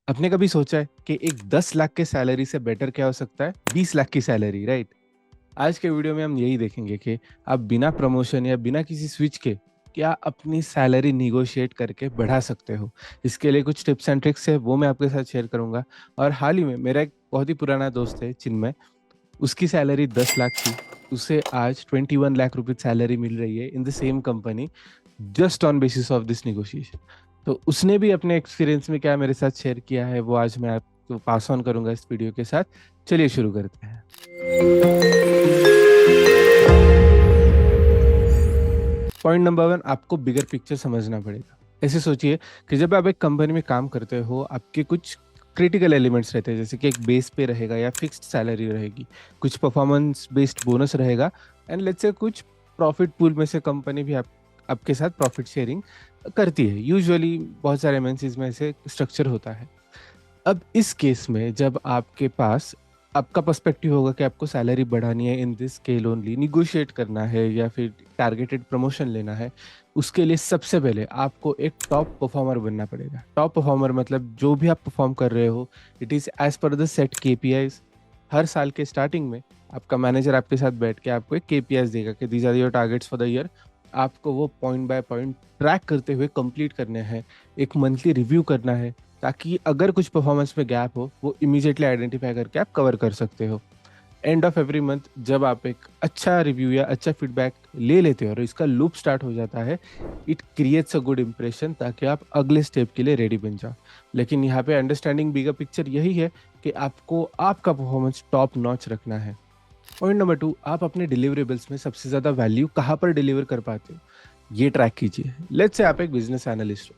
आपने कभी सोचा है कि एक 10 लाख के सैलरी से बेटर क्या हो सकता है? 20 लाख की सैलरी, राइट? आज के वीडियो में हम यही देखेंगे कि आप बिना प्रमोशन या बिना किसी स्विच के क्या अपनी सैलरी निगोशिएट करके बढ़ा सकते हो। इसके लिए कुछ टिप्स एंड ट्रिक्स है, वो मैं आपके साथ शेयर करूंगा। और हाल ही में मेरा एक बहुत ही पुराना दोस्त है चिन्मय, उसकी सैलरी 10 लाख थी। उसे आज 21 लाख रुपीज सैलरी मिल रही है in the same company, just on basis of this negotiation. तो उसने भी अपने एक्सपीरियंस में क्या मेरे साथ शेयर किया है, वो आज मैं आपको पास ऑन करूंगा इस वीडियो के साथ। चलिए शुरू करते हैं। पॉइंट नंबर 1, आपको बिगर पिक्चर समझना पड़ेगा। ऐसे सोचिए कि जब आप एक कंपनी में काम करते हो, आपके कुछ क्रिटिकल एलिमेंट्स रहते हैं, जैसे कि एक बेस पे रहेगा या फिक्स्ड सैलरी रहेगी, कुछ परफॉर्मेंस बेस्ड बोनस रहेगा, एंड लेट्स से कुछ प्रॉफिट पूल में से कंपनी भी आपके साथ प्रॉफिट शेयरिंग करती है। यूजुअली बहुत सारे एमएनसीज में ऐसे स्ट्रक्चर होता है। अब इस केस में जब आपके पास आपका पर्सपेक्टिव होगा कि आपको सैलरी बढ़ानी है in this scale only, negotiate करना है या फिर टारगेटेड प्रमोशन लेना है, उसके लिए सबसे पहले आपको एक टॉप परफॉर्मर बनना पड़ेगा। टॉप परफॉर्मर मतलब जो भी आप परफॉर्म कर रहे हो, it is as per the set KPIs. हर साल के स्टार्टिंग में आपका मैनेजर आपके साथ बैठ के आपको एक केपीआईज देगा कि these are your targets for the year. आपको वो पॉइंट बाय पॉइंट ट्रैक करते हुए कंप्लीट करने हैं। एक मंथली रिव्यू करना है, ताकि अगर कुछ परफॉर्मेंस में गैप हो वो इमीडिएटली आइडेंटिफाई करके आप कवर कर सकते हो। एंड ऑफ एवरी मंथ जब आप एक अच्छा रिव्यू या अच्छा फीडबैक ले लेते हो और इसका लूप स्टार्ट हो जाता है, it creates a good impression, ताकि आप अगले स्टेप के लिए रेडी बन जाओ। लेकिन यहाँ पे अंडरस्टैंडिंग बिगर पिक्चर यही है कि आपको आपका परफॉर्मेंस टॉप नॉच रखना है। पॉइंट नंबर 2, आप अपने डिलीवरेबल्स में सबसे ज्यादा वैल्यू कहाँ पर डिलीवर कर पाते हो, ये ट्रैक कीजिए। लेट्स से आप एक बिजनेस एनालिस्ट हो,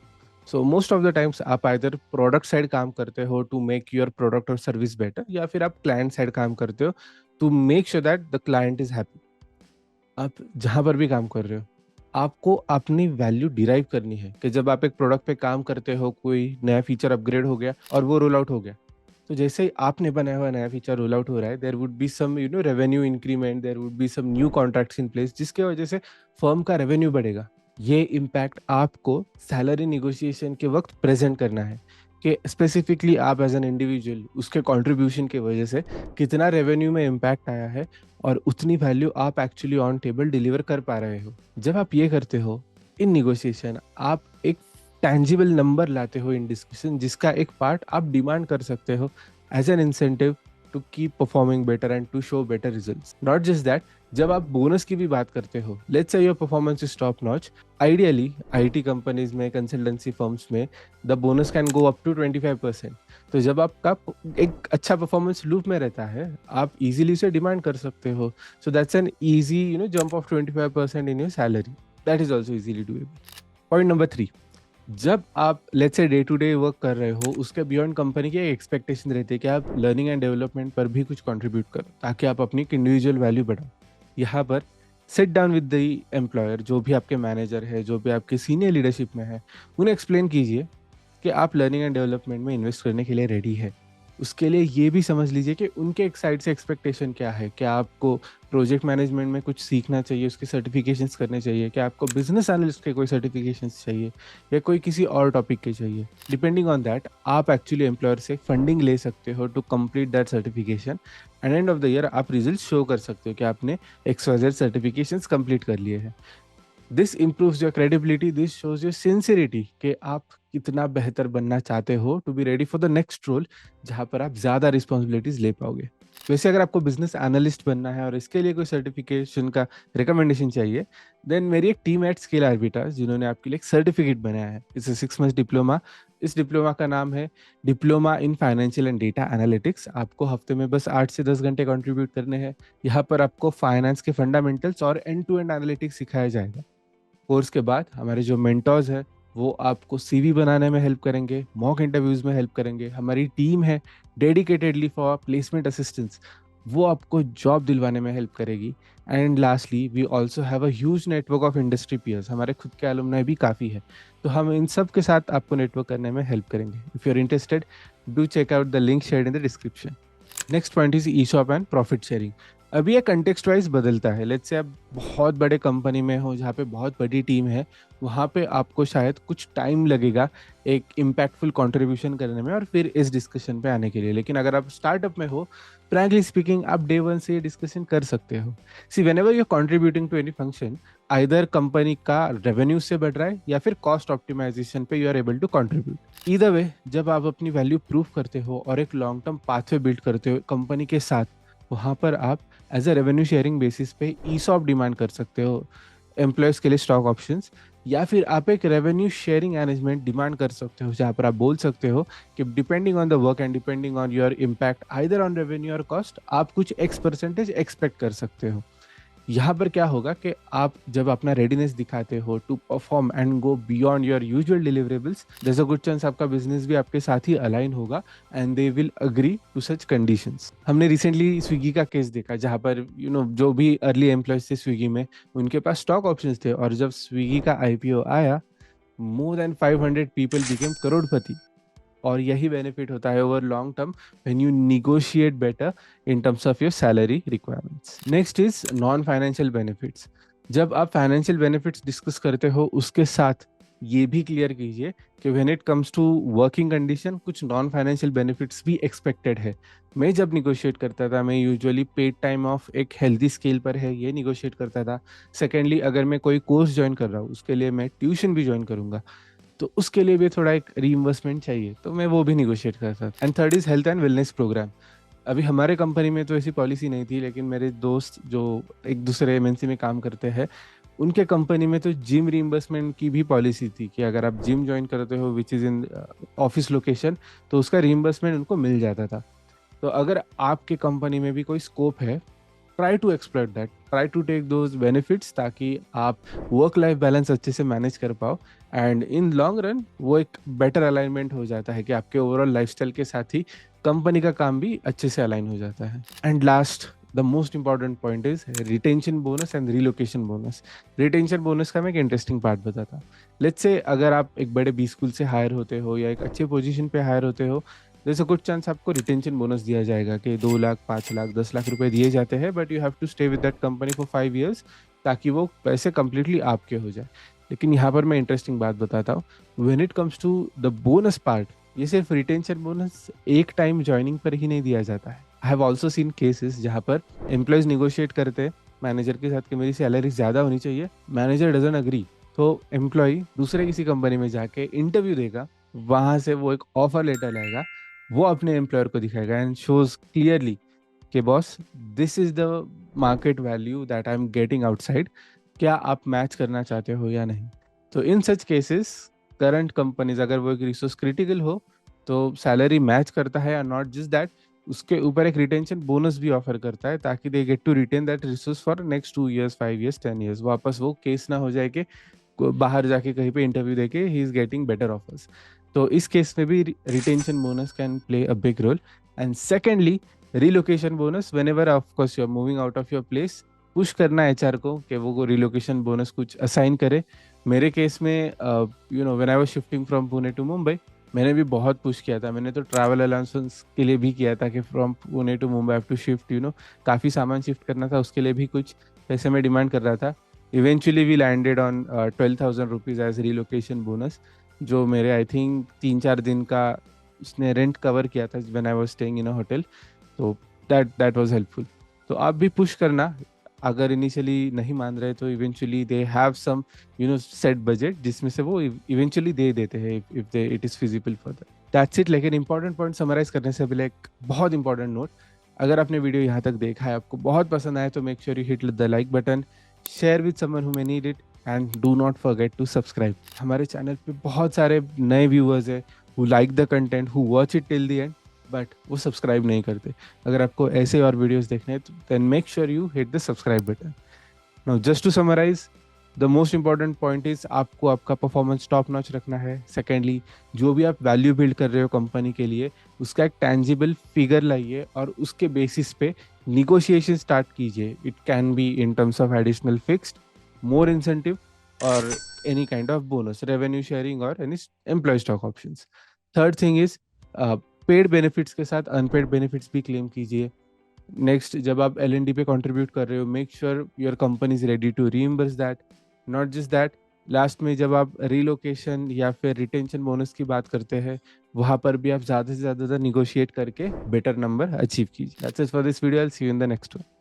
so most of the times आप आइदर प्रोडक्ट साइड काम करते हो टू मेक योर प्रोडक्ट और सर्विस बेटर, या फिर आप क्लाइंट साइड काम करते हो to make sure that the client is happy. आप जहां पर भी काम कर रहे हो, आपको अपनी वैल्यू डिराइव करनी है कि जब आप एक प्रोडक्ट पे काम करते हो, कोई नया फीचर अपग्रेड हो गया और वो रोल आउट हो गया, तो जैसे ही आपने बनाया हुआ नया फीचर रोल आउट हो रहा है, there would be some revenue increment, there would be some new contracts in place, जिसके वजह से फर्म का रेवेन्यू बढ़ेगा। ये इम्पैक्ट आपको सैलरी निगोशिएशन के वक्त प्रेजेंट करना है कि स्पेसिफिकली आप एज एन इंडिविजुअल उसके कंट्रीब्यूशन की वजह से कितना रेवेन्यू में इम्पैक्ट आया है, और उतनी वैल्यू आप एक्चुअली ऑन टेबल डिलीवर कर पा रहे हो। जब आप ये करते हो इन निगोशिएशन, आप एक टैंजिबल नंबर लाते हो इन डिस्कशन, जिसका एक पार्ट आप डिमांड कर सकते हो as an incentive to keep performing better and to show better results. Not just that, जब आप बोनस की भी बात करते हो, let's say your performance is top notch, ideally IT companies में, कंसल्टेंसी फर्म्स में the bonus can go up to 25%। तो जब आपका एक अच्छा परफॉर्मेंस लूप में रहता है, आप इजीली उसे डिमांड कर सकते हो। So that's an easy jump of 25% in your salary, that is also easily doable. Point number 3, जब आप let's say day to day work कर रहे हो, उसके बियॉन्ड कंपनी की एक्सपेक्टेशन रहती है कि आप लर्निंग एंड डेवलपमेंट पर भी कुछ कंट्रीब्यूट करो, ताकि आप अपनी इंडिविजुअल वैल्यू बढ़ाओ। यहाँ पर sit down with the employer, जो भी आपके मैनेजर है, जो भी आपके सीनियर लीडरशिप में है, उन्हें एक्सप्लेन कीजिए कि आप लर्निंग एंड डेवलपमेंट में इन्वेस्ट करने के लिए रेडी है। उसके लिए ये भी समझ लीजिए कि उनके एक साइड से एक्सपेक्टेशन क्या है। क्या आपको प्रोजेक्ट मैनेजमेंट में कुछ सीखना चाहिए, उसके सर्टिफिकेशंस करने चाहिए? क्या आपको बिजनेस एनालिस्ट के कोई सर्टिफिकेशंस चाहिए, या कोई किसी और टॉपिक के चाहिए? डिपेंडिंग ऑन दैट, आप एक्चुअली एम्प्लॉयर से फंडिंग ले सकते हो to complete that certification, and end of the year आप रिजल्ट शो कर सकते हो कि आपने XYZ सर्टिफिकेशंस कंप्लीट कर लिए हैं। This improves your credibility, this shows your sincerity कि आप कितना बेहतर बनना चाहते हो to be ready for the next role, जहां पर आप ज्यादा रिस्पॉन्सिबिलिटीज ले पाओगे। वैसे अगर आपको बिजनेस एनालिस्ट बनना है और इसके लिए कोई सर्टिफिकेशन का रिकमेंडेशन चाहिए, देन मेरी एक टीम एट स्केल आर्बिटाज, जिन्होंने आपके लिए एक सर्टिफिकेट बनाया है। It's 6 month diploma. इस डिप्लोमा का नाम है diploma in financial and data analytics. आपको हफ्ते में बस 8 से 10 घंटे कंट्रीब्यूट करने हैं। यहाँ पर आपको फाइनेंस के फंडामेंटल्स और एंड टू एंड एनालिटिक्स सिखाया जाएगा। कोर्स के बाद हमारे जो मेंटर्स हैं, वो आपको सीवी बनाने में हेल्प करेंगे, मॉक इंटरव्यूज में हेल्प करेंगे। हमारी टीम है डेडिकेटेडली फॉर प्लेसमेंट असिस्टेंस, वो आपको जॉब दिलवाने में हेल्प करेगी। And lastly, we also have a huge network of industry peers, हमारे खुद के एलुमनाई भी काफ़ी है। तो हम इन सब के साथ आपको नेटवर्क करने में हेल्प करेंगे। If you are interested, do check out the link shared in the description. Next point is ESOP and profit sharing. अभी ये कंटेक्स्ट वाइज बदलता है। लेट्स से आप बहुत बड़े कंपनी में हो जहाँ पे बहुत बड़ी टीम है, वहाँ पे आपको शायद कुछ टाइम लगेगा एक इम्पैक्टफुल कंट्रीब्यूशन करने में और फिर इस डिस्कशन पे आने के लिए। लेकिन अगर आप स्टार्टअप में हो, फ्रैंकली स्पीकिंग, आप डे वन से ये डिस्कशन कर सकते हो। See whenever you contributing to any function, either company का रेवेन्यू से बढ़ रहा है या फिर कॉस्ट ऑप्टिमाइजेशन पे you are able to contribute. Either way, जब आप अपनी वैल्यू प्रूव करते हो और एक लॉन्ग टर्म पाथवे बिल्ड करते हो कंपनी के साथ, वहाँ पर आप as a revenue sharing basis पे ईसॉप डिमांड कर सकते हो एम्प्लॉयज के लिए स्टॉक ऑप्शंस, या फिर आप एक रेवेन्यू शेयरिंग अरेंजमेंट डिमांड कर सकते हो जहाँ पर आप बोल सकते हो कि depending on the work and depending on your impact either on revenue और कॉस्ट, आप कुछ एक्स परसेंटेज एक्सपेक्ट कर सकते हो। यहाँ पर क्या होगा कि आप जब अपना रेडीनेस दिखाते हो to perform and go beyond your usual deliverables, there a good chance आपका बिजनेस भी आपके साथ ही अलाइन होगा and they will agree to such conditions. हमने रिसेंटली स्विगी का केस देखा जहाँ पर जो भी अर्ली एम्प्लॉयज थे स्विगी में, उनके पास स्टॉक ऑप्शंस थे और जब स्विगी का आईपीओ आया, मोर देन 500 पीपल बिकेम करोड़पति। और यही बेनिफिट होता है over long term when you negotiate better in terms of your salary requirements. Next is non financial benefits. जब आप फाइनेंशियल बेनिफिट्स डिस्कस करते हो, उसके साथ ये भी क्लियर कीजिए कि when it comes to working condition, कुछ नॉन फाइनेंशियल बेनिफिट्स भी एक्सपेक्टेड है। मैं जब निगोशिएट करता था, मैं यूजुअली पेड टाइम ऑफ एक हेल्दी स्केल पर है ये निगोशिएट करता था। सेकेंडली, अगर मैं कोई कोर्स ज्वाइन कर रहा हूँ उसके लिए मैं ट्यूशन भी ज्वाइन करूंगा, तो उसके लिए भी थोड़ा एक रीइंबर्समेंट चाहिए, तो मैं वो भी निगोशिएट करता था। And third is health and wellness programme. अभी हमारे कंपनी में तो ऐसी पॉलिसी नहीं थी, लेकिन मेरे दोस्त जो एक दूसरे एमएनसी में काम करते हैं, उनके कंपनी में तो जिम रीइंबर्समेंट की भी पॉलिसी थी कि अगर आप जिम ज्वाइन करते हो which is in office location, तो उसका रीइंबर्समेंट उनको मिल जाता था। तो अगर आपके कंपनी में भी कोई स्कोप है, try to explore that, try to take those benefits, ताकि आप वर्क लाइफ बैलेंस अच्छे से मैनेज कर पाओ एंड इन लॉन्ग रन वो एक बेटर अलाइनमेंट हो जाता है कि आपके ओवरऑल लाइफस्टाइल के साथ ही कंपनी का काम भी अच्छे से अलाइन हो जाता है। And last, the most important point is retention bonus and relocation bonus. Retention bonus का मैं एक इंटरेस्टिंग पार्ट बताता हूँ। लेट्स से अगर आप एक बड़े बी स्कूल से हायर होते हो या एक अच्छे पोजीशन पे हायर होते हो, जैसे कुछ चांस आपको रिटेंशन बोनस दिया जाएगा कि 2 लाख, 5 लाख, 10 लाख रुपए दिए जाते हैं, but you have to stay with that company for 5 years ताकि वो पैसे कंप्लीटली आपके हो जाए। लेकिन यहाँ पर मैं इंटरेस्टिंग बात बताता हूँ, when it comes to the bonus part, ये सिर्फ रिटेंशन बोनस एक टाइम ज्वाइनिंग पर ही नहीं दिया जाता है। I have also seen cases जहाँ पर एम्प्लॉयज निगोशिएट करते हैं मैनेजर के साथ कि मेरी सैलरी ज़्यादा होनी चाहिए, मैनेजर डजन अग्री, तो एम्प्लॉय दूसरे किसी कंपनी में जाके इंटरव्यू देगा, वहां से वो एक ऑफर लेटर लाएगा, वो अपने एम्प्लॉयर को दिखाएगा एंड शोज क्लियरली कि boss, this is the market value that I am getting outside, क्या आप मैच करना चाहते हो या नहीं। तो इन सच केसेस, करंट कंपनीज अगर वो एक रिसोर्स क्रिटिकल हो तो सैलरी मैच करता है, और नॉट जस्ट दैट, उसके ऊपर एक रिटेंशन बोनस भी ऑफर करता है ताकि they get to retain that resource for next 2 years, 5 years, 10 years। वापस वो केस ना हो जाए कि बाहर जाके कहीं पे इंटरव्यू देके ही इज गेटिंग बेटर ऑफर्स। तो इस केस में भी retention bonus can play a big role. And secondly, relocation bonus, whenever of course you are moving out of your place, push करना एचआर को कि वो रिलोकेशन बोनस कुछ assign करे। मेरे केस में when I was shifting from Pune to Mumbai, मैंने भी बहुत पुश किया था। मैंने तो ट्रैवल अलाउंसेस के लिए भी किया था कि from Pune to Mumbai have to shift, काफ़ी सामान शिफ्ट करना था, उसके लिए भी कुछ पैसे मैं डिमांड कर रहा था। Eventually we landed on 12,000 rupees as relocation bonus, जो मेरे आई थिंक 3-4 दिन का उसने रेंट कवर किया था when I was staying in a hotel. तो दैट वाज हेल्पफुल। तो आप भी पुश करना, अगर इनिशियली नहीं मान रहे तो eventually they have some set budget जिसमें से वो इवेंचुअली दे देते हैं if they it is feasible for that. That's it. लेकिन इंपॉर्टेंट पॉइंट समराइज करने से पहले एक बहुत इंपॉर्टेंट नोट, अगर आपने वीडियो यहाँ तक देखा है, आपको बहुत पसंद आया, तो make sure you hit the like button, share with someone who may need it, and do not forget to subscribe. हमारे चैनल पे बहुत सारे नए व्यूअर्स हैं who like the content, who watch it till the end, but वो subscribe नहीं करते। अगर आपको ऐसे और वीडियोस देखने हैं, then make sure you hit the subscribe button. Now just to summarize, the most important point is आपको आपका परफॉर्मेंस टॉप नॉच रखना है। सेकेंडली, जो भी आप वैल्यू बिल्ड कर रहे हो कंपनी के लिए, उसका एक टैंजिबल फिगर लाइए और उसके बेसिस पे निगोशिएशन स्टार्ट कीजिए। It can be in terms of additional fixed, more incentive, और any kind of bonus, revenue sharing और any employee stock options. Third thing is paid benefits के साथ अनपेड बेनिफिट्स भी क्लेम कीजिए। Next, जब आप L&D पे कंट्रीब्यूट कर रहे हो, make sure your company is ready to reimburse that. Not just that, last में जब आप रीलोकेशन या फिर रिटेंशन बोनस की बात करते हैं, वहां पर भी आप ज़्यादा से ज़्यादा निगोशिएट करके बेटर नंबर अचीव कीजिए। That's it for this video, I will see you in the next one.